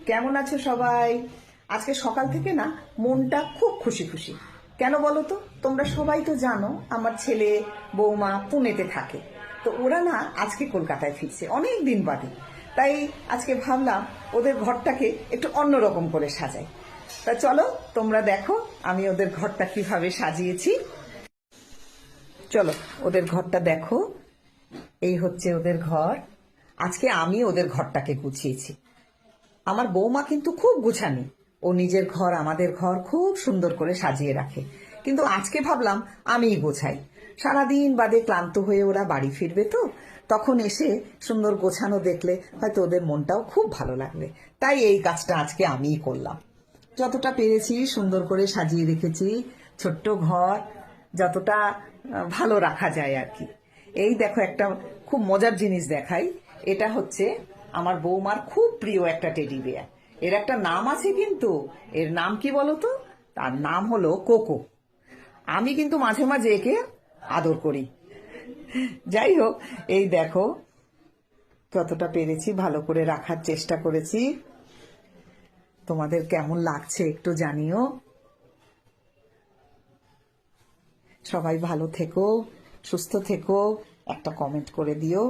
কেমন আছো সবাই? আজকে সকাল থেকে না মনটা খুব খুশি খুশি। কেন বলো তো? তোমরা সবাই তো জানো আমার ছেলে বৌমা পুনেতে থাকে, তো ওরা না আজকে কলকাতায় ফিরছে অনেক দিন বাদে। তাই আজকে ভাবলাম ওদের ঘরটাকে একটু অন্যরকম করে সাজাই। তা চলো তোমরা দেখো আমি ওদের ঘরটা কিভাবে সাজিয়েছি। চলো ওদের ঘরটা দেখো। এই হচ্ছে ওদের ঘর। আজকে আমি ওদের ঘরটাকে গুছিয়েছি। আমার বৌমা কিন্তু খুব গুছানি, ও নিজের ঘর আমাদের ঘর খুব সুন্দর করে সাজিয়ে রাখে। কিন্তু আজকে ভাবলাম আমিই গোছাই। সারাদিন বাদে ক্লান্ত হয়ে ওরা বাড়ি ফিরবে, তো তখন এসে সুন্দর গোছানো দেখলে হয়তো ওদের মনটাও খুব ভালো লাগবে। তাই এই কাজটা আজকে আমিই করলাম। যতটা পেরেছি সুন্দর করে সাজিয়ে রেখেছি ছোট্ট ঘর, যতটা ভালো রাখা যায় আর কি। এই দেখো একটা খুব মজার জিনিস দেখাই। এটা হচ্ছে আমার বৌমার খুব প্রিয় একটা টেডি বিয়ার। এর একটা নাম আছে, কিন্তু এর নাম কি বলো তো? তার নাম হলো কোকো। আমি কিন্তু মাঝে মাঝে একে আদর করি। যাই হোক, এই দেখো যতটা পেরেছি ভালো করে রাখার চেষ্টা করেছি। তোমাদের কেমন লাগছে একটু জানিও। সবাই ভালো থেকো, সুস্থ থেকো, একটা কমেন্ট করে দিও।